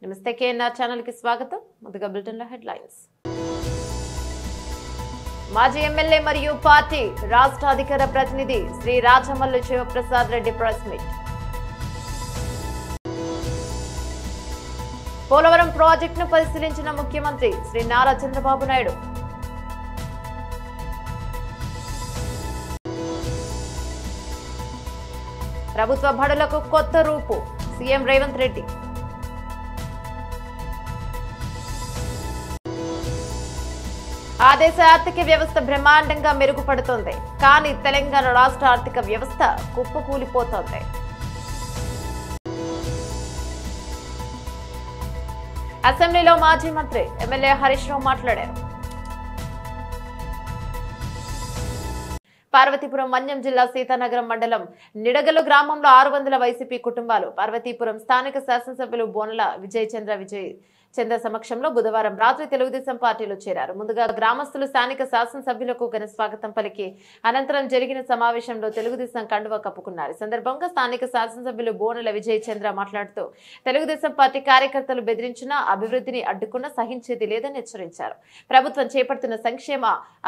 నమస్తే KNR channel కి స్వాగతం. ముందుగా బులెటిన్ లో హెడ్లైన్స్. మాజీ ఎమ్మెల్యే మరియు పార్టీ రాష్ట్ర అధికార ప్రతినిధి శ్రీ రాజమల్లు శివప్రసాద్ రెడ్డి ప్రెస్ మీట్. పోలవరం ప్రాజెక్టును పరిశీలించిన ముఖ్యమంత్రి శ్రీ నారా చంద్రబాబు నాయుడు. ప్రభుత్వ బడులకు కొత్త రూపు సీఎం రేవంత్ రెడ్డి. ఆ దేశ ఆర్థిక వ్యవస్థ బ్రహ్మాండంగా మెరుగుపడుతోంది, కానీ తెలంగాణ రాష్ట్ర ఆర్థిక వ్యవస్థ కుప్పకూలిపోతోంది. అసెంబ్లీలో మాజీ మంత్రి ఎమ్మెల్యే హరీష్ రావు మాట్లాడారు. పార్వతీపురం మన్యం జిల్లా సీతానగరం మండలం నిడగలు గ్రామంలో 600 వైసీపీ కుటుంబాలు పార్వతీపురం స్థానిక శాసనసభ్యులు బోనల విజయ్ చంద్ర సమక్షంలో బుధవారం రాత్రి తెలుగుదేశం పార్టీలో చేరారు. ముందుగా గ్రామస్తులు స్థానిక శాసనసభ్యులకు ఘన స్వాగతం పలికి అనంతరం జరిగిన సమావేశంలో తెలుగుదేశం కండువా కప్పుకున్నారు. ఈ సందర్భంగా స్థానిక శాసనసభ్యులు బోనల విజయ్ చంద్ర మాట్లాడుతూ తెలుగుదేశం పార్టీ కార్యకర్తలు బెదిరించినా అభివృద్ధిని అడ్డుకున్నా సహించేది లేదని హెచ్చరించారు. ప్రభుత్వం చేపడుతున్న సంక్షేమ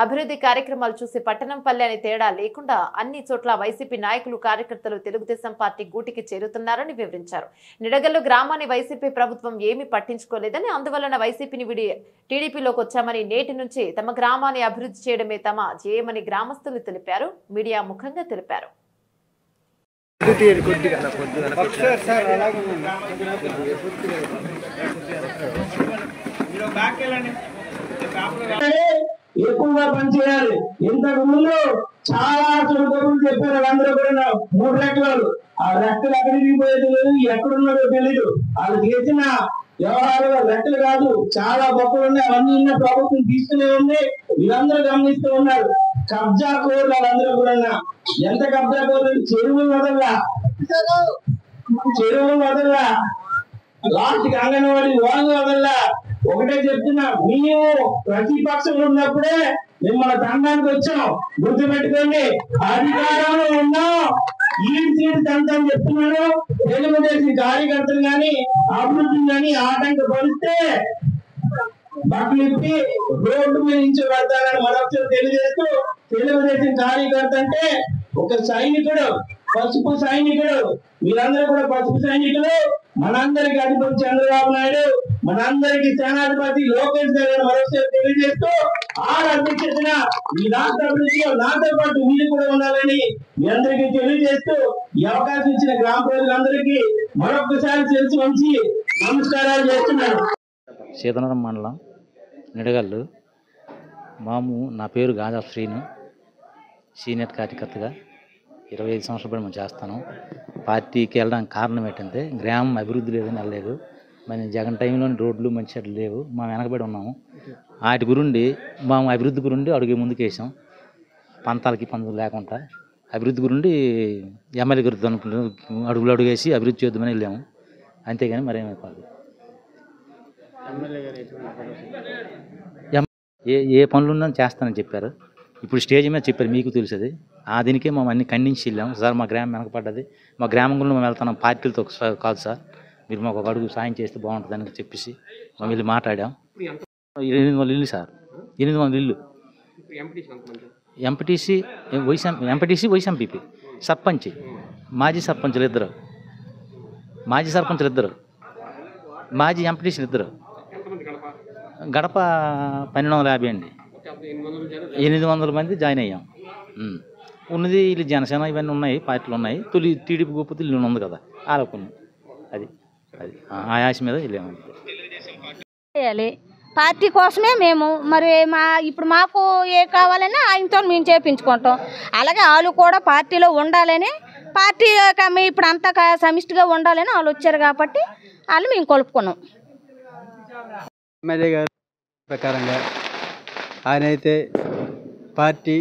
అభివృద్ధి కార్యక్రమాలు చూసి పట్టణం పల్లె అని తేడా లేకుండా అన్ని చోట్ల వైసీపీ నాయకులు కార్యకర్తలు తెలుగుదేశం పార్టీ గూటికి చేరుతున్నారని వివరించారు. నిడగల్లు గ్రామాన్ని వైసీపీ ప్రభుత్వం ఏమీ పట్టించుకోలేదని, అందువలన వైసీపీని విడి టీడీపీలోకి వచ్చామని, నేటి నుంచి తమ గ్రామాన్ని అభివృద్ధి చేయడమే తమ ధ్యేయమని గ్రామస్తులు తెలిపారు. మీడియా ముఖంగా తెలిపారు. ఎక్కువగా పనిచేయాలి. ఇంతకు ముందు చాలా చోట్ల చెప్పారు అందరూ కూడా 3 రెక్కలు. ఆ రెక్కలు ఎక్కడికి పోయేది లేదు, ఎక్కడున్నారో తెలీదు. వాళ్ళు చేసిన వ్యవహారాలు రెక్కలు కాదు, చాలా గొప్పలు ఉన్నాయి. అవన్నీ ఉన్న ప్రభుత్వం తీసుకునే ఉంది. వీళ్ళందరూ గమనిస్తూ ఉన్నారు. కబ్జా కోర్లు వాళ్ళందరూ కూడా ఎంత కబ్జా కోర్లు, చెరువులు వదల్లా లాస్ట్ అంగన్వాడీ వాళ్ళు వదల్లా. ఒకటే చెప్తున్నా, మేము ప్రతిపక్షంలో ఉన్నప్పుడే మిమ్మల్ని దండానికి వచ్చాం, గుర్తు పెట్టుకోండి. అధికారంలో ఉన్నాం, ఈ సీట్ అంతని చెప్తున్నాను. తెలుగుదేశం కార్యకర్తలు కానీ అభివృద్ధి కానీ ఆటంకపరిస్తే బట్టలిప్పి రోడ్డు మీద నుంచి పెడతానని మరొకసారి తెలియజేస్తూ, తెలుగుదేశం కార్యకర్త అంటే ఒక సైనికుడు, పసుపు సైనికుడు. మీరందరూ కూడా పసుపు సైనికులు. మనందరికి అధిపతి చంద్రబాబు నాయుడు, మనందరికి సేనాధిపతి లోకేష్ గారు మరొకసారి తెలియజేస్తూ, ఆ అధ్యక్షతన ఈ రాష్ట్ర అభివృద్ధిలో నాతో పాటు మీరు కూడా ఉండాలని మీ అందరికీ తెలియజేస్తూ, ఈ అవకాశం ఇచ్చిన గ్రామ ప్రజలందరికీ మరొకసారి తెలిసి వంచి నమస్కారాలు చేస్తున్నాను. సీతానగరం మండలం నిడగల్లు నా పేరు గాజా శ్రీను. సీనియర్ కార్యకర్తగా 25 సంవత్సరాల పడి మనం చేస్తాను. పార్టీకి వెళ్ళడానికి కారణం ఏంటంటే గ్రామం అభివృద్ధి లేదని వెళ్ళలేదు. మరి జగన్ టైంలోని రోడ్లు మంచి చెట్లు లేవు, మేము వెనకబడి ఉన్నాము. వాటి గురించి మేము అభివృద్ధి గురించి అడుగు ముందుకు వేసాం. పంతాలు లేకుండా అభివృద్ధి గురించి ఎమ్మెల్యే గారితో అడుగులు వేసి అభివృద్ధి చేద్దామని వెళ్ళాము. అంతేగాని మరేమీ కాదు. ఏ పనులున్నా చేస్తానని చెప్పారు. ఇప్పుడు స్టేజ్ మీద చెప్పారు, మీకు తెలుసది. ఆ దీనికే మేము అన్ని ఖండించి వెళ్ళాము. సార్ మా గ్రామం వెనకపడ్డది, మా గ్రామంలో మేము వెళ్తున్నాం, పార్టీలతో కాదు సార్, మీరు మాకు ఒక అడుగు సాయం చేస్తే బాగుంటుందని చెప్పేసి మేము వెళ్ళి మాట్లాడాం. 800 ఇల్లు సార్, 800 ఇల్లు. ఎంపీటీసీ వైస్ ఎంపీపీ, సర్పంచ్, మాజీ సర్పంచులు ఇద్దరు, మాజీ ఎంపీటీసీలు ఇద్దరు. గడప 1250 అండి. 800 మంది జాయిన్ అయ్యాం. ఉన్నది వీళ్ళు జనసేన ఇవన్నీ ఉన్నాయి, పార్టీలు ఉన్నాయి. తొలి టీడీపీ గొప్ప ఇల్లు ఉంది కదా, ఆలోపని అది ఆయాస మీద వెళ్ళాము. పార్టీ కోసమే మేము మరి ఇప్పుడు మాకు ఏ కావాలన్నా ఆయనతో మేము చేయించుకుంటాం. అలాగే వాళ్ళు కూడా పార్టీలో ఉండాలని, పార్టీ ఇప్పుడు అంతా సమిష్టిగా ఉండాలని వాళ్ళు వచ్చారు కాబట్టి వాళ్ళు మేము కొలుపుకున్నాం. ఎమ్మెల్యే గారి ప్రకారంగా ఆయన అయితే పార్టీ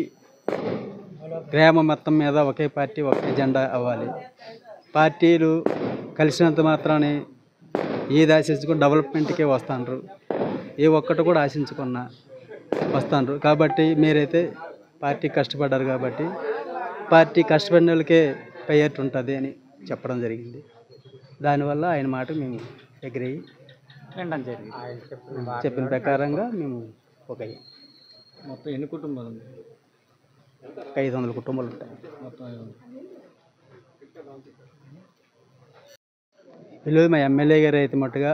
గ్రామం మొత్తం మీద ఒకే పార్టీ ఒకే జెండా అవ్వాలి. పార్టీలు కలిసినంత మాత్రాన్ని ఏది ఆశించుకుని డెవలప్మెంట్కే వస్తాండ్రు, ఏ ఒక్కటి కూడా ఆశించుకున్నా వస్తాండ్రు. కాబట్టి మీరైతే పార్టీ కష్టపడ్డారు కాబట్టి పార్టీ కష్టపడిన వాళ్ళకే ప్రయారిటీ ఉంటుంది అని చెప్పడం జరిగింది. దానివల్ల ఆయన మాట మేము ఎగ్రీ చెప్పిన ప్రకారంగా మేము ఒక మొత్తం ఎన్ని కుటుంబాలు ఉంది? 500 కుటుంబాలు ఉంటాయి. ఈరోజు మా ఎమ్మెల్యే గారు అయితే మట్టుగా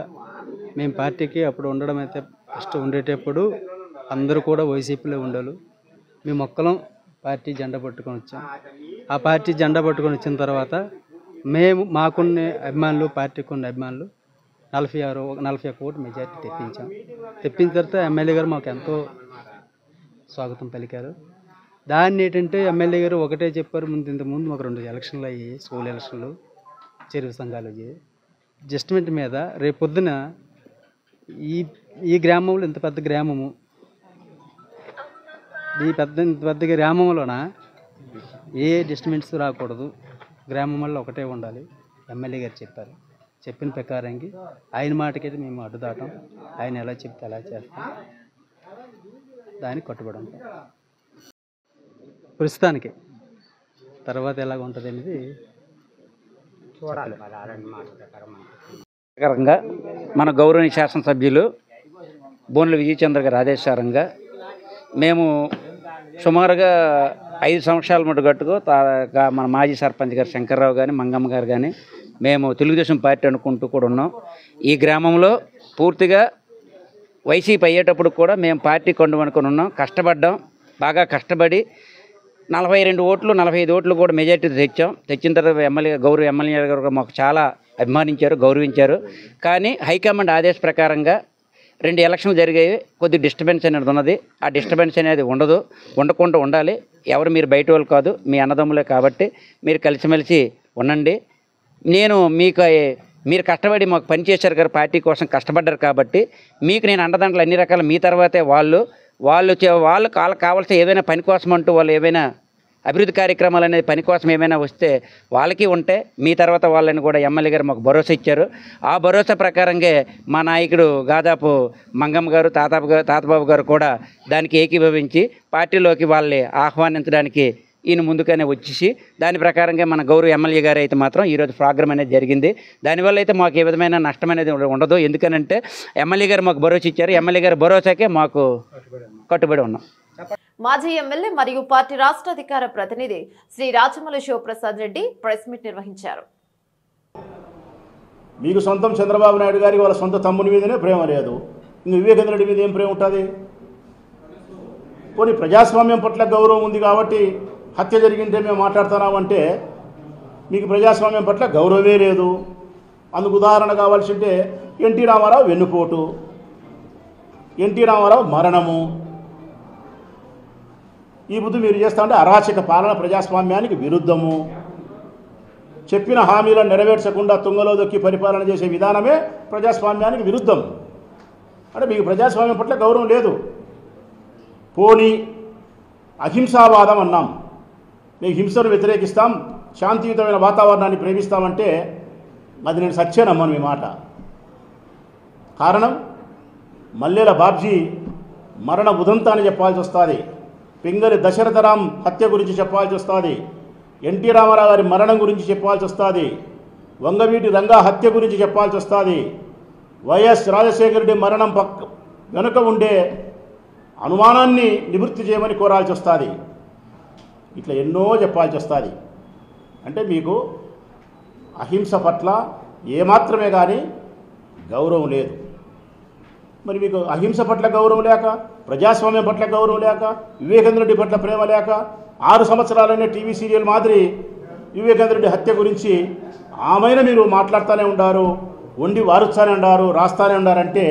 మేము పార్టీకి అప్పుడు ఉండడం అయితే ఫస్ట్ ఉండేటప్పుడు అందరూ కూడా వైసీపీలో ఉండాలి. మేము ఒక్కలం పార్టీ జెండా పట్టుకొని వచ్చాం. ఆ పార్టీ జెండా పట్టుకొని వచ్చిన తర్వాత మేము మాకున్న అభిమానులు, పార్టీకి ఉన్న అభిమానులు 41 ఓటు మెజార్టీ తెప్పించాం. తెప్పించిన తర్వాత ఎమ్మెల్యే గారు మాకు ఎంతో స్వాగతం పలికారు. దాన్ని ఏంటంటే ఎమ్మెల్యే గారు ఒకటే చెప్పారు. ఇంతకుముందు మాకు 2 ఎలక్షన్లు అయ్యాయి, స్కూల్ ఎలక్షన్లు, చెరువు సంఘాలు అయ్యాయి. అడ్జస్ట్మెంట్ మీద రేపు పొద్దున ఈ గ్రామంలో ఇంత పెద్ద గ్రామము, ఇంత పెద్ద గ్రామంలోన ఏ డిస్టర్బెన్స్ రాకూడదు, గ్రామం వల్ల ఒకటే ఉండాలి ఎమ్మెల్యే గారు చెప్పారు. చెప్పిన ప్రకారంగా ఆయన మాటకైతే మేము అడ్డుదాటం. ఆయన ఎలా చెప్తే అలా చేస్తాం, దానికి కట్టుబడి ఉంటాం ప్రస్తుతానికి. తర్వాత ఎలాగ ఉంటుంది అనేది ప్రకారంగా మన గౌరవనీయ శాసనసభ్యులు బోనెల విజయచంద్ర గారి ఆదేశారంగా మేము సుమారుగా 5 సంవత్సరాల మటుగట్టుకు మన మాజీ సర్పంచ్ గారు శంకర్రావు కానీ, మంగమ్మ గారు కానీ మేము తెలుగుదేశం పార్టీ అనుకుంటూ కూడా ఉన్నాం. ఈ గ్రామంలో పూర్తిగా వైసీపీ అయ్యేటప్పుడు కూడా మేము పార్టీ కొండమనుకొని ఉన్నాం. కష్టపడ్డాం, బాగా కష్టపడి 42 ఓట్లు 45 ఓట్లు కూడా మెజార్టీ తెచ్చిన తర్వాత గౌరవ ఎమ్మెల్యే గారు మాకు చాలా అభిమానించారు, గౌరవించారు. కానీ హైకమాండ్ ఆదేశ ప్రకారంగా 2 ఎలక్షన్లు జరిగాయి. కొద్ది డిస్టర్బెన్స్ అనేది ఉన్నది. ఆ డిస్టర్బెన్స్ అనేది ఉండకుండా ఉండాలి. ఎవరు మీరు బయట వాళ్ళు కాదు, మీ అన్నదమ్ములే కాబట్టి మీరు కలిసిమెలిసి ఉండండి. మీరు కష్టపడి మాకు పనిచేశారు కదా, పార్టీ కోసం కష్టపడ్డారు కాబట్టి మీకు నేను అండదండలు అన్ని రకాల మీ తర్వాతే వాళ్ళు కావాల్సిన ఏవైనా పని కోసం అంటూ వాళ్ళు ఏవైనా అభివృద్ధి కార్యక్రమాలు అనేది పని కోసం ఏమైనా వస్తే వాళ్ళకి ఉంటే మీ తర్వాత వాళ్ళని కూడా ఎమ్మెల్యే గారు మాకు భరోసా ఇచ్చారు. ఆ భరోసా ప్రకారంగా మా నాయకుడు గాదాపు మంగమ్మ గారు, తాతబాబు గారు కూడా దానికి ఏకీభవించి పార్టీలోకి వాళ్ళని ఆహ్వానించడానికి ఈయన ముందుగానే వచ్చేసి దాని ప్రకారంగా మన గౌరవ ఎమ్మెల్యే గారు అయితే మాత్రం ఈరోజు ప్రోగ్రామ్ అనేది జరిగింది. దానివల్ల అయితే మాకు ఏ విధమైన నష్టం అనేది ఉండదు. ఎందుకనంటే ఎమ్మెల్యే గారు మాకు భరోసా ఇచ్చారు. ఎమ్మెల్యే గారు భరోసాకే మాకు కట్టుబడి ఉన్నాం. మాజీ ఎమ్మెల్యే మరియు పార్టీ రాష్ట్ర అధికార ప్రతినిధి శ్రీ రాచమల్లి శివప్రసాద్ రెడ్డి ప్రెస్ మీట్ నిర్వహించారు. మీకు సొంతం చంద్రబాబు నాయుడు గారికి వాళ్ళ సొంత తమ్ముని మీదనే ప్రేమ లేదు, ఇంక వివేకానంద రెడ్డి మీద ఏం ప్రేమ ఉంటుంది? పోనీ ప్రజాస్వామ్యం పట్ల గౌరవం ఉంది కాబట్టి హత్య జరిగింటే మేము మాట్లాడుతున్నామంటే మీకు ప్రజాస్వామ్యం పట్ల గౌరవమే లేదు. అందుకు ఉదాహరణ కావాల్సి ఉంటే ఎన్టీ రామారావు వెన్నుపోటు, ఎన్టీ రామారావు మరణము, ఈ బుద్ధి మీరు చేస్తా ఉంటే అరాచక పాలన, ప్రజాస్వామ్యానికి విరుద్ధము. చెప్పిన హామీలను నెరవేర్చకుండా తుంగలో దొక్కి పరిపాలన చేసే విధానమే ప్రజాస్వామ్యానికి విరుద్ధం. అంటే మీకు ప్రజాస్వామ్యం పట్ల గౌరవం లేదు. పోనీ అహింసావాదం అన్నాం, మేము హింసను వ్యతిరేకిస్తాం, శాంతియుతమైన వాతావరణాన్ని ప్రేమిస్తామంటే అది నేను సత్యనమ్మను మీ మాట. కారణం మల్లెల బాబ్జీ మరణ ఉదంతాన్ని చెప్పాల్సి వస్తుంది, పింగళి దశరథరాం హత్య గురించి చెప్పాల్సి వస్తుంది, ఎన్టీ రామారావు గారి మరణం గురించి చెప్పాల్సి వస్తుంది, వంగవీటి రంగా హత్య గురించి చెప్పాల్సి వస్తుంది, వైఎస్ రాజశేఖర రెడ్డి మరణం వెనుక ఉండే అనుమానాన్ని నివృత్తి చేయమని కోరాల్సి వస్తుంది. ఇట్లా ఎన్నో చెప్పాల్సి వస్తుంది. అంటే మీకు అహింస పట్ల ఏమాత్రమే కానీ గౌరవం లేదు. మరి మీకు అహింస పట్ల గౌరవం లేక, ప్రజాస్వామ్యం పట్ల గౌరవం లేక, వివేకానంద రెడ్డి పట్ల ప్రేమ లేక 6 సంవత్సరాలనే టీవీ సీరియల్ మాదిరి వివేకానంద రెడ్డి హత్య గురించి ఆమెన మీరు మాట్లాడుతూనే ఉండారు, వండి వారుస్తానే ఉండారు, రాస్తానే ఉండారంటే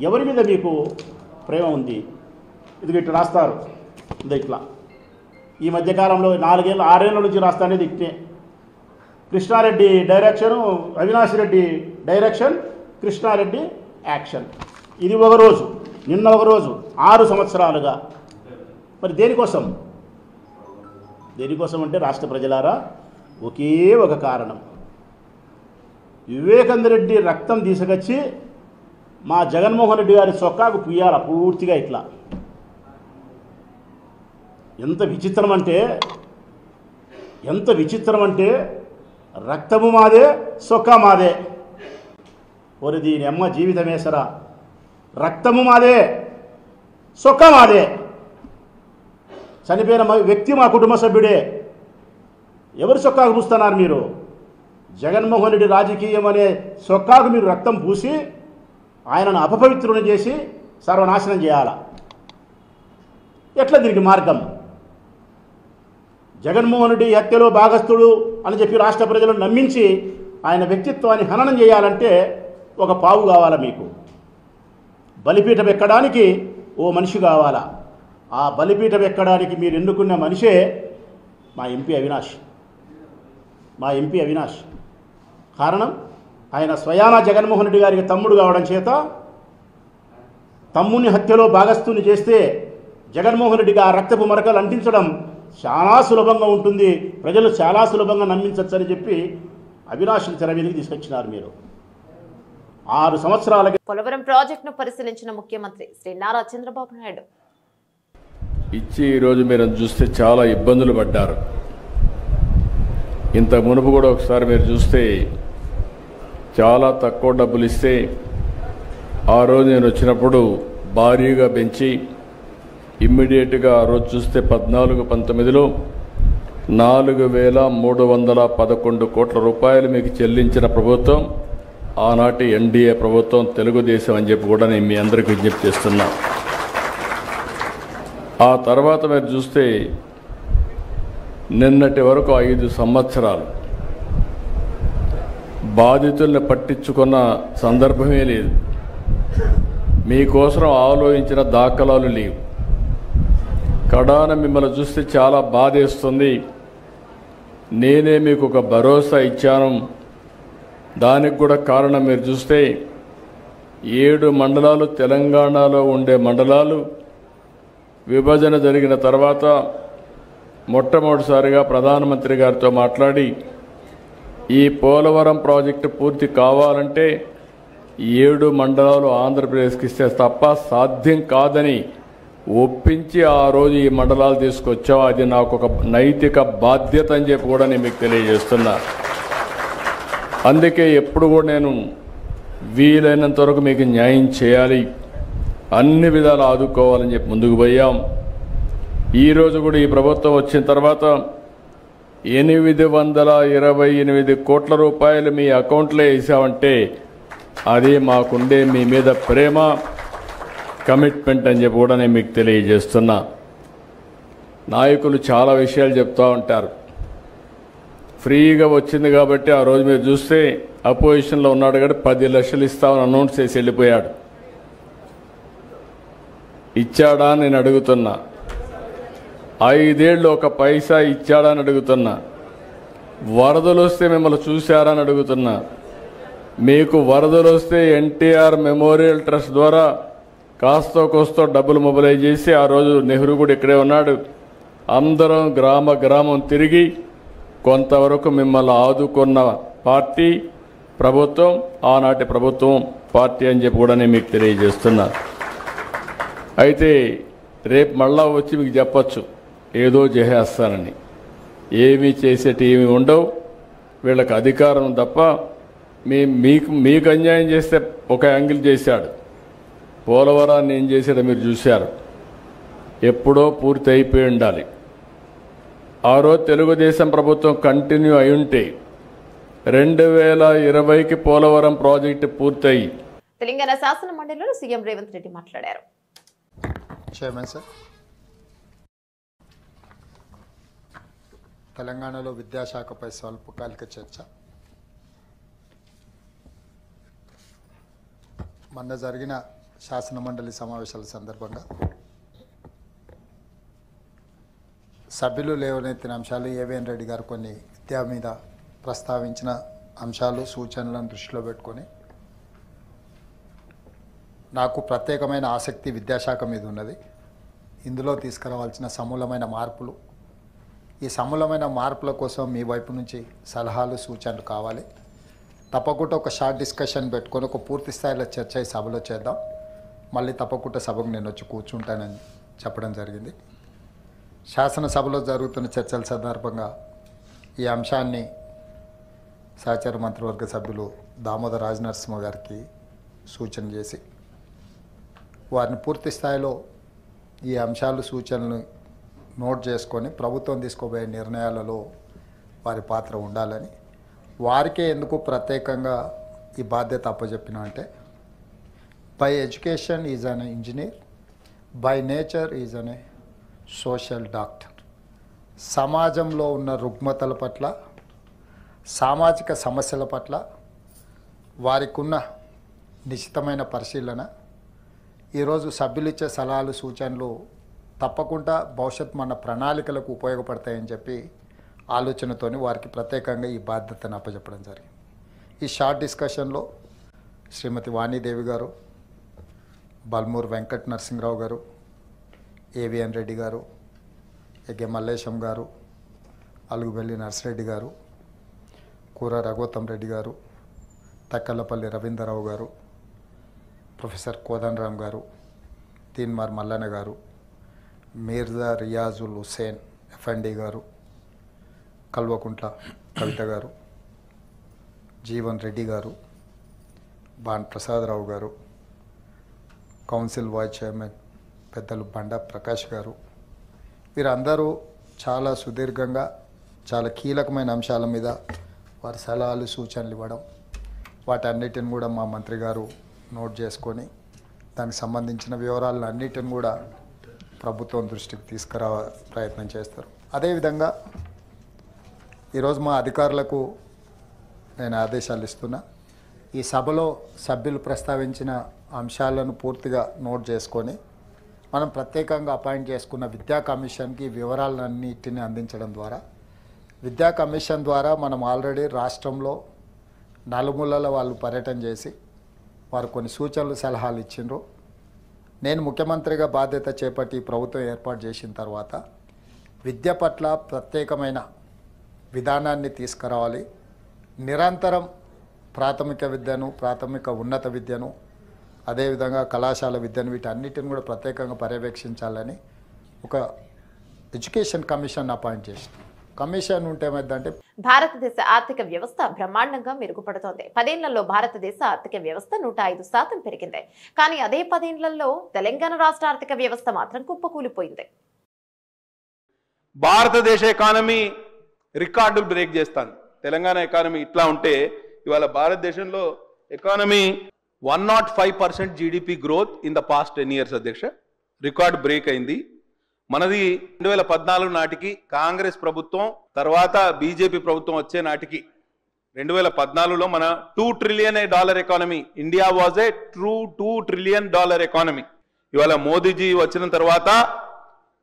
ఎవరి మీద మీకు ప్రేమ ఉంది? ఇది ఇట్లా రాస్తారు, ఇది ఇట్లా. ఈ మధ్యకాలంలో 4 ఏళ్ళు 6 ఏళ్ళ నుంచి రాస్తా అనేది ఇట్నే. Krishna Reddy direction, Avinash Reddy direction, Krishna Reddy action. ఇది ఒకరోజు, నిన్న ఒకరోజు, 6 సంవత్సరాలుగా. మరి దేనికోసం? దేనికోసం అంటే రాష్ట్ర ప్రజలారా ఒకే ఒక కారణం, వివేకానంద రెడ్డి రక్తం తీసుకొచ్చి మా జగన్మోహన్ రెడ్డి గారి చొక్కాకు పుయ్యాల పూర్తిగా ఇట్లా. ఎంత విచిత్రం అంటే రక్తము మాదే, చొక్కా మాదే. ఒరి దీని అమ్మ జీవితమేసరా, రక్తము మాదే, సొక్క మాదే, చనిపోయిన వ్యక్తి మా కుటుంబ సభ్యుడే. ఎవరు సొక్కాకు పూస్తున్నారు మీరు? జగన్మోహన్ రెడ్డి రాజకీయం అనే సొక్కాకు మీరు రక్తం పూసి ఆయనను అపపవిత్రుని చేసి సర్వనాశనం చేయాలా? ఎట్లా దీనికి మార్గం? జగన్మోహన్ రెడ్డి హత్యలో భాగస్థుడు అని చెప్పి రాష్ట్ర ప్రజలను నమ్మించి ఆయన వ్యక్తిత్వాన్ని హననం చేయాలంటే ఒక పావు కావాలా మీకు? బలిపీఠం ఎక్కడానికి ఓ మనిషి కావాలా? ఆ బలిపీఠం ఎక్కడానికి మీరు ఎన్నుకున్న మనిషే మా ఎంపీ అవినాష్. కారణం ఆయన స్వయానా జగన్మోహన్ రెడ్డి గారికి తమ్ముడు కావడం చేత తమ్ముని హత్యలో భాగస్థుని చేస్తే జగన్మోహన్ రెడ్డికి ఆ రక్తపు మరకలు అంటించడం చాలా సులభంగా ఉంటుంది, ప్రజలు చాలా సులభంగా నమ్మించవచ్చని చెప్పి అవినాష్ని తెర మీదకి తీసుకొచ్చినారు మీరు. 6 సంవత్సరాలకి పోలవరం ప్రాజెక్టును పరిశీలించిన ముఖ్యమంత్రి శ్రీ నారా చంద్రబాబు నాయుడు ఇచ్చి ఈరోజు మీరు చూస్తే చాలా ఇబ్బందులు పడ్డారు. ఇంత మునుపు కూడా ఒకసారి మీరు చూస్తే చాలా తక్కువ డబ్బులు ఇస్తే ఆ రోజు నేను వచ్చినప్పుడు భారీగా పెంచి ఇమ్మీడియట్గా ఆ రోజు చూస్తే 14-19లో 4,311 కోట్ల రూపాయలు మీకు చెల్లించిన ప్రభుత్వం ఆనాటి ఎన్డీఏ ప్రభుత్వం, తెలుగుదేశం అని చెప్పి కూడా నేను మీ అందరికీ విజ్ఞప్తి చేస్తున్నా. ఆ తర్వాత మీరు చూస్తే నిన్నటి వరకు 5 సంవత్సరాలు బాధితుల్ని పట్టించుకున్న సందర్భమే లేదు. మీకోసం ఆలోచించిన దాఖలాలు లేవు. కడాన మిమ్మల్ని చూస్తే చాలా బాధేస్తుంది. నేనే మీకు ఒక భరోసా ఇచ్చాను. దానికి కూడా కారణం మీరు చూస్తే 7 మండలాలు తెలంగాణలో ఉండే మండలాలు విభజన జరిగిన తర్వాత మొట్టమొదటిసారిగా ప్రధానమంత్రి గారితో మాట్లాడి ఈ పోలవరం ప్రాజెక్టు పూర్తి కావాలంటే 7 మండలాలు ఆంధ్రప్రదేశ్కి ఇస్తే తప్ప సాధ్యం కాదని ఒప్పించి ఆ రోజు ఈ మండలాలు తీసుకొచ్చాం. అది నాకు ఒక నైతిక బాధ్యత అని చెప్పి కూడా నేను మీకు తెలియజేస్తున్నా. అందుకే ఎప్పుడు కూడా నేను వీలైనంత వరకు మీకు న్యాయం చేయాలి, అన్ని విధాలు ఆదుకోవాలని చెప్పి ముందుకు పోయాం. ఈరోజు కూడా ఈ ప్రభుత్వం వచ్చిన తర్వాత 828 కోట్ల రూపాయలు మీ అకౌంట్లో వేసామంటే అది మాకుండే మీ మీద ప్రేమ, కమిట్మెంట్ అని చెప్పి కూడా నేను మీకు తెలియజేస్తున్నా. నాయకులు చాలా విషయాలు చెప్తూ ఉంటారు. ఫ్రీగా వచ్చింది కాబట్టి ఆ రోజు మీరు చూస్తే అపోజిషన్లో ఉన్నాడు కాబట్టి 10 లక్షలు ఇస్తామని అనౌన్స్ చేసి వెళ్ళిపోయాడు. ఇచ్చాడా అని నేను అడుగుతున్నా. 5 ఏళ్ళు ఒక పైసా ఇచ్చాడా అని అడుగుతున్నా. వరదలు వస్తే మిమ్మల్ని చూశారా అని అడుగుతున్నా. మీకు వరదలు వస్తే ఎన్టీఆర్ మెమోరియల్ ట్రస్ట్ ద్వారా కాస్తో కోస్తో డబ్బులు మొబిలైజ్ చేసి ఆ రోజు నెహ్రూ కూడా ఇక్కడే ఉన్నాడు. అందరం గ్రామం తిరిగి కొంతవరకు మిమ్మల్ని ఆదుకున్న పార్టీ ప్రభుత్వం, ఆనాటి ప్రభుత్వం పార్టీ అని చెప్పి కూడా నేను మీకు తెలియజేస్తున్నా. అయితే రేపు మళ్ళా వచ్చి మీకు చెప్పచ్చు ఏదో చేసేస్తానని. ఏమీ చేసేటి ఏమి ఉండవు. వీళ్ళకి అధికారం తప్ప మీకు అన్యాయం చేస్తే ఒక యాంగిల్ చేశాడు. పోలవరాన్ని ఏం చేశాడో మీరు చూశారు. ఎప్పుడో పూర్తి అయిపోయి ఉండాలి. ఆ రోజు తెలుగుదేశం ప్రభుత్వం కంటిన్యూ అయి ఉంటే 2020కి పోలవరం ప్రాజెక్టు పూర్తయి. తెలంగాణ శాసన మండలిలో సీఎం రేవంత్ రెడ్డి మాట్లాడారు. చైర్మన్ సార్, తెలంగాణలో విద్యాశాఖపై స్వల్పకాలిక చర్చ. మొన్న జరిగిన శాసన మండలి సమావేశాల సందర్భంగా సభ్యులు లేవనెత్తిన అంశాలు, ఏవిఎన్ రెడ్డి గారు కొన్ని విద్యా మీద ప్రస్తావించిన అంశాలు, సూచనలను దృష్టిలో పెట్టుకొని నాకు ప్రత్యేకమైన ఆసక్తి విద్యాశాఖ మీద ఉన్నది. ఇందులో తీసుకురావాల్సిన సమూలమైన మార్పులు, ఈ సమూలమైన మార్పుల కోసం మీ వైపు నుంచి సలహాలు, సూచనలు కావాలి. తప్పకుండా ఒక షార్ట్ డిస్కషన్ పెట్టుకొని ఒక పూర్తి స్థాయిలో చర్చ ఈ సభలో చేద్దాం. మళ్ళీ తప్పకుండా సభకు నేను వచ్చి కూర్చుంటానని చెప్పడం జరిగింది. శాసనసభలో జరుగుతున్న చర్చల సందర్భంగా ఈ అంశాన్ని సహచార మంత్రివర్గ సభ్యులు దామోదర్ రాజనరసింహ గారికి సూచన చేసి వారిని పూర్తి స్థాయిలో ఈ అంశాలు సూచనలు నోట్ చేసుకొని ప్రభుత్వం తీసుకోబోయే నిర్ణయాలలో వారి పాత్ర ఉండాలని, వారికే ఎందుకు ప్రత్యేకంగా ఈ బాధ్యత అప్పచెప్పిన అంటే, by education is an engineer, by nature is an social doctor. సమాజంలో ఉన్న రుగ్మతల పట్ల, సామాజిక సమస్యల పట్ల వారికి ఉన్న నిశ్చితమైన పరిశీలన, ఈరోజు సభ్యులు ఇచ్చే సలహాలు సూచనలు తప్పకుండా భవిష్యత్ మన ప్రణాళికలకు ఉపయోగపడతాయని చెప్పి ఆలోచనతోని వారికి ప్రత్యేకంగా ఈ బాధ్యతను అప్పచెప్పడం జరిగింది. ఈ షార్ట్ డిస్కషన్లో శ్రీమతి వాణీదేవి గారు, బల్మూర్ వెంకట నరసింహరావు గారు, ఏవిఎన్ రెడ్డి గారు, ఎగే మల్లేశం గారు, అలుగుబెల్లి నర్సిరెడ్డి గారు, కూర రఘోత్తం రెడ్డి గారు, తక్కలపల్లి రవీంద్రరావు గారు, ప్రొఫెసర్ కోదండరామ్ గారు, తీన్మార్ మల్లన్న గారు, మీర్జా రియాజుల్ హుసేన్ ఎఫ్ఎండి గారు, కల్వకుంట్ల కవిత గారు, జీవన్ రెడ్డి గారు, బాన్ ప్రసాదరావు గారు, కౌన్సిల్ వైస్ చైర్మన్ పెద్దలు బండా ప్రకాష్ గారు, వీరందరూ చాలా సుదీర్ఘంగా చాలా కీలకమైన అంశాల మీద వారి సలహాలు సూచనలు ఇవ్వడం, వాటన్నిటిని కూడా మా మంత్రి గారు నోట్ చేసుకొని దానికి సంబంధించిన వివరాలను అన్నిటిని కూడా ప్రభుత్వం దృష్టికి తీసుకురా ప్రయత్నం చేస్తారు. అదేవిధంగా ఈరోజు మా అధికారులకు నేను ఆదేశాలు ఇస్తున్నా, ఈ సభలో సభ్యులు ప్రస్తావించిన అంశాలను పూర్తిగా నోట్ చేసుకొని మనం ప్రత్యేకంగా అపాయింట్ చేసుకున్న విద్యా కమిషన్కి వివరాలన్నిటిని అందించడం ద్వారా, విద్యా కమిషన్ ద్వారా మనం ఆల్రెడీ రాష్ట్రంలో నలుమూలల వాళ్ళు పర్యటన చేసి వారు కొన్ని సూచనలు సలహాలు ఇచ్చిండ్రు. నేను ముఖ్యమంత్రిగా బాధ్యత చేపట్టి ప్రభుత్వం ఏర్పాటు చేసిన తర్వాత విద్య పట్ల ప్రత్యేకమైన విధానాన్ని తీసుకురావాలి, నిరంతరం ప్రాథమిక విద్యను, ప్రాథమిక ఉన్నత విద్యను, అదేవిధంగా కళాశాల విద్యను, వీటన్నిటిని కూడా ప్రత్యేకంగా పర్యవేక్షించాలని ఒక ఎడ్యుకేషన్ కమిషన్ అపాయింట్ చేసింది. కమిషన్ ఉంటే ఏమైందంటే, భారతదేశ ఆర్థిక వ్యవస్థ బ్రహ్మాండంగా మెరుగుపడుతోంది. 10 ఏళ్లలో భారతదేశ ఆర్థిక వ్యవస్థ 105% పెరిగింది. కానీ అదే 10 ఏళ్లలో తెలంగాణ రాష్ట్ర ఆర్థిక వ్యవస్థ మాత్రం కుప్పకూలిపోయింది. భారతదేశ ఎకానమీ రికార్డులు బ్రేక్ చేస్తాను. తెలంగాణ ఎకానమీ ఇట్లా ఉంటే ఇవాళ భారతదేశంలో economy 105% GDP growth in the past 10 years అధ్యక్ష, రికార్డ్ బ్రేక్ అయింది. మనది 2014 నాటికి కాంగ్రెస్ ప్రభుత్వం, తర్వాత బీజేపీ ప్రభుత్వం వచ్చే నాటికి 2014లో మన $2 trillion economy, India was a true $2 trillion economy. ఇవాళ మోదీజీ వచ్చిన తర్వాత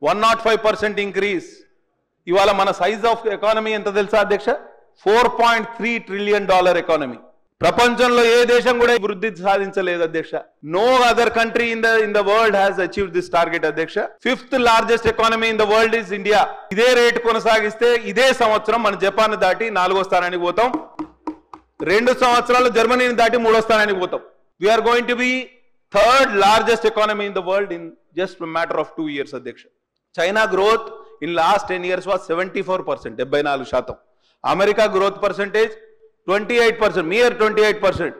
105% ఇంక్రీజ్. ఇవాళ మన సైజ్ ఆఫ్ ఎకానమీ ఎంత తెలుసా అధ్యక్ష? $4.3 trillion ఎకానమీ. ప్రపంచంలో ఏ దేశం కూడా వృద్ధి సాధించలేదు అధ్యక్ష. No other country in the world has achieved this target అధ్యక్ష. 5th largest economy in the world is India. ఇదే రేటు కొనసాగిస్తే ఇదే సంవత్సరం మన జపాన్ దాటి 4వ స్థానానికి పోతాం, 2 సంవత్సరాలు జర్మనీని దాటి 3వ స్థానానికి పోతాం. We are going to be 3rd largest economy in the world in just matter of 2 years అధ్యక్ష. China growth in last 10 years was 74%, 74%. America growth percentage 28%, mere 28%.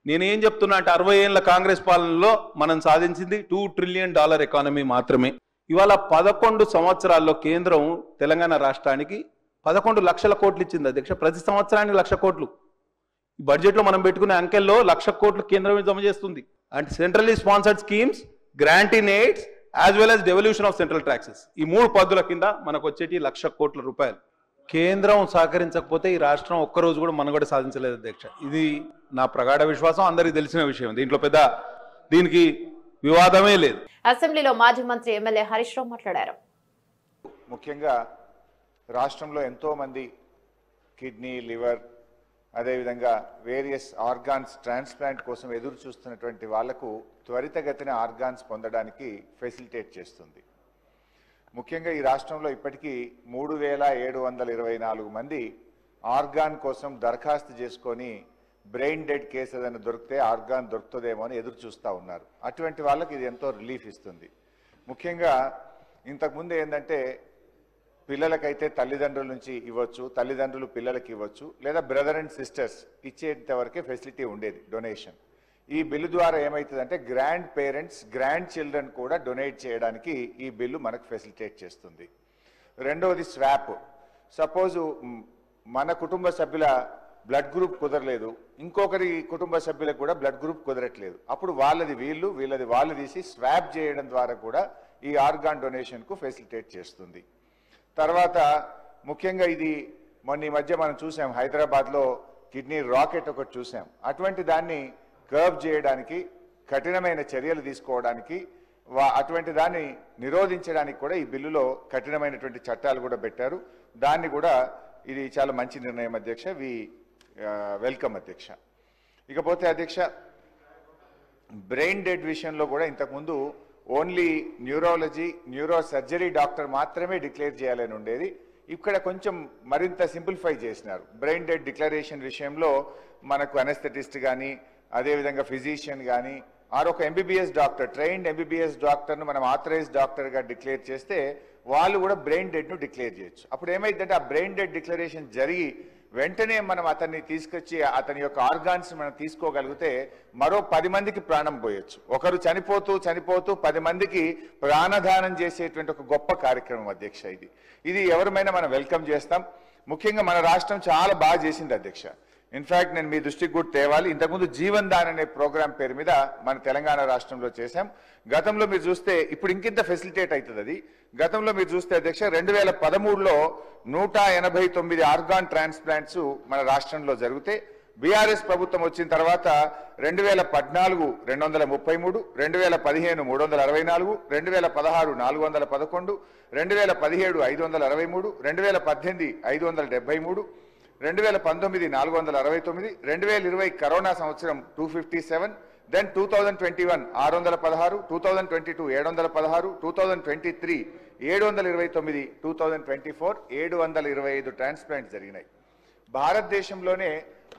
నేనేం చెప్తున్నా అంటే 60 ఏళ్ల కాంగ్రెస్ పాలనలో మనం సాధించింది $2 trillion ఎకానమీ మాత్రమే. ఇవాళ 11 సంవత్సరాల్లో కేంద్రం తెలంగాణ రాష్ట్రానికి 11 లక్షల కోట్లు ఇచ్చింది అధ్యక్ష. ప్రతి సంవత్సరానికి 1,00,000 కోట్లు. ఈ బడ్జెట్లో మనం పెట్టుకునే అంకెల్లో 1,00,000 కోట్లు కేంద్రం జమ చేస్తుంది. And centrally sponsored schemes, grant in AIDS, as well as devolution of central taxes, ఈ 3 పద్ధతుల కింద మనకు వచ్చేటి 1,00,000 కోట్ల రూపాయలు. కేంద్రం సహకరించకపోతే ఈ రాష్ట్రం ఒక్కరోజు కూడా మనుగడ సాధించలేదు అధ్యక్ష. ఇది నా ప్రగాఢ విశ్వాసం, అందరికీ తెలిసిన విషయం. దీంట్లో పెద్ద దీనికి వివాదమే లేదు. అసెంబ్లీలో మాజీ మంత్రి ఎమ్మెల్యే హరీష్ రావు మాట్లాడారు. ముఖ్యంగా రాష్ట్రంలో ఎంతోమంది కిడ్నీ, లివర్, అదేవిధంగా వేరియస్ ఆర్గాన్స్ ట్రాన్స్ప్లాంట్ కోసం ఎదురు చూస్తున్నటువంటి వాళ్లకు త్వరితగతిన ఆర్గాన్స్ పొందడానికి ఫెసిలిటేట్ చేస్తుంది. ముఖ్యంగా ఈ రాష్ట్రంలో ఇప్పటికీ 3,724 మంది ఆర్గాన్ కోసం దరఖాస్తు చేసుకొని బ్రెయిన్ డెడ్ కేసు ఏదైనా దొరికితే ఆర్గాన్ దొరుకుతుందేమో అని ఎదురు చూస్తూ ఉన్నారు. అటువంటి వాళ్ళకి ఇది ఎంతో రిలీఫ్ ఇస్తుంది. ముఖ్యంగా ఇంతకుముందు ఏంటంటే పిల్లలకైతే తల్లిదండ్రుల నుంచి ఇవ్వచ్చు, తల్లిదండ్రులు పిల్లలకి ఇవ్వచ్చు, లేదా బ్రదర్ అండ్ సిస్టర్స్ ఇచ్చేంత వరకే ఫెసిలిటీ ఉండేది డొనేషన్. ఈ బిల్లు ద్వారా ఏమవుతుందంటే గ్రాండ్ పేరెంట్స్, గ్రాండ్ చిల్డ్రన్ కూడా డొనేట్ చేయడానికి ఈ బిల్లు మనకు ఫెసిలిటేట్ చేస్తుంది. రెండవది స్వాప్. సపోజు మన కుటుంబ సభ్యుల బ్లడ్ గ్రూప్ కుదరలేదు, ఇంకొకరి కుటుంబ సభ్యులకు కూడా బ్లడ్ గ్రూప్ కుదరట్లేదు, అప్పుడు వాళ్ళది వీళ్ళు, వీళ్ళది వాళ్ళు తీసి స్వాప్ చేయడం ద్వారా కూడా ఈ ఆర్గాన్ డొనేషన్కు ఫెసిలిటేట్ చేస్తుంది. తర్వాత ముఖ్యంగా ఇది మొన్న ఈ మధ్య మనం చూసాం, హైదరాబాద్లో కిడ్నీ రాకెట్ ఒకటి చూసాం. అటువంటి దాన్ని కర్బ్ చేయడానికి, కఠినమైన చర్యలు తీసుకోవడానికి, అటువంటి దాన్ని నిరోధించడానికి కూడా ఈ బిల్లులో కఠినమైనటువంటి చట్టాలు కూడా పెట్టారు. దాన్ని కూడా ఇది చాలా మంచి నిర్ణయం అధ్యక్ష, వెల్కమ్ అధ్యక్ష. ఇకపోతే అధ్యక్ష, బ్రెయిన్ డెడ్ విషయంలో కూడా ఇంతకుముందు only neurology, neuro surgery doctor మాత్రమే డిక్లేర్ చేయాలని ఉండేది. ఇక్కడ కొంచెం మరింత సింప్లిఫై చేసినారు. బ్రెయిన్ డెడ్ డిక్లరేషన్ విషయంలో మనకు అనెస్థెటిస్ట్ కానీ, అదేవిధంగా ఫిజిషియన్ కానీ, ఒక ఎంబీబీఎస్ డాక్టర్, ట్రైన్డ్ ఎంబీబీఎస్ డాక్టర్ను మనం ఆథరైజ్డ్ డాక్టర్గా డిక్లేర్ చేస్తే వాళ్ళు కూడా బ్రెయిన్ డెడ్ను డిక్లేర్ చేయొచ్చు. అప్పుడు ఏమైందంటే ఆ బ్రెయిన్ డెడ్ డిక్లరేషన్ జరిగి వెంటనే మనం అతన్ని తీసుకొచ్చి అతని యొక్క ఆర్గాన్స్ మనం తీసుకోగలిగితే మరో 10 మందికి ప్రాణం పోయొచ్చు. ఒకరు చనిపోతూ 10 మందికి ప్రాణదానం చేసేటువంటి ఒక గొప్ప కార్యక్రమం అధ్యక్ష. ఇది ఎవరిమైనా మనం వెల్కమ్ చేస్తాం. ముఖ్యంగా మన రాష్ట్రం చాలా బాగా చేసింది అధ్యక్ష. ఇన్ఫాక్ట్ నేను మీ దృష్టికి కూడా తేవాలి, ఇంతకుముందు జీవన్ దాన్ అనే ప్రోగ్రాం పేరు మీద మన తెలంగాణ రాష్ట్రంలో చేశాం. గతంలో మీరు చూస్తే ఇప్పుడు ఇంకింత ఫెసిలిటేట్ అవుతుంది అది. గతంలో మీరు చూస్తే అధ్యక్ష 2013లో 189 ఆర్గాన్ ట్రాన్స్ప్లాంట్స్ మన రాష్ట్రంలో జరిగితే, బీఆర్ఎస్ ప్రభుత్వం వచ్చిన తర్వాత 2014 233, 2015 364, 2016 411, 2017 563, 2018 573, 2019 469, 2020 కరోనా సంవత్సరం 257, దెన్ 2021 616, 2022 716, 2023 729, 2024 725 ట్రాన్స్ప్లాంట్ జరిగినాయి. భారతదేశంలోనే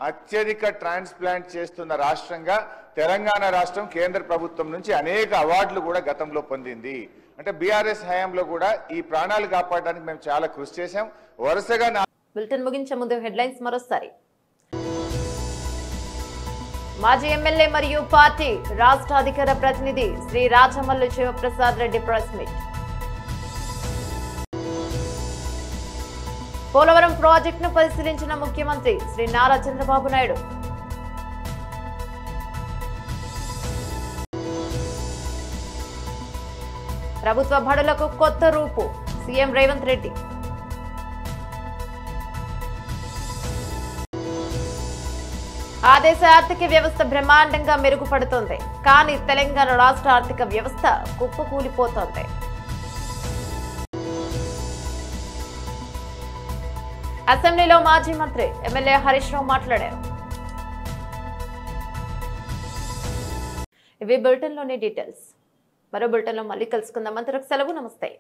అత్యధిక ట్రాన్స్ప్లాంట్ చేస్తున్న రాష్ట్రంగా తెలంగాణ రాష్ట్రం కేంద్ర ప్రభుత్వం నుంచి అనేక అవార్డులు కూడా గతంలో పొందింది. అంటే బీఆర్ఎస్ హయాంలో కూడా ఈ ప్రాణాలు కాపాడడానికి మేము చాలా కృషి చేశాం. వరుసగా బులెటిన్ ముగించే ముందు హెడ్లైన్స్ మరోసారి. మాజీ ఎమ్మెల్యే మరియు పార్టీ రాష్ట్ర అధికార ప్రతినిధి శ్రీ రాచమల్లు శివప్రసాద్ రెడ్డి ప్రెస్ మీట్. పోలవరం ప్రాజెక్టును పరిశీలించిన ముఖ్యమంత్రి శ్రీ నారా చంద్రబాబు నాయుడు. ప్రభుత్వ బడులకు కొత్త రూపు సీఎం రేవంత్ రెడ్డి. ఆ దేశ ఆర్థిక వ్యవస్థ బ్రహ్మాండంగా మెరుగుపడుతోంది, కానీ తెలంగాణ రాష్ట్ర ఆర్థిక వ్యవస్థ కుప్పకూలిపోతోంది. అసెంబ్లీలో మాజీ మంత్రి ఎమ్మెల్యే హరీష్ రావు మాట్లాడారు. ఇవి బులెటిన్లోని డీటెయిల్స్. మరో బులెటిన్లో మళ్ళీ కలుసుకుందాం. అంతవరకు సెలవు. నమస్తే.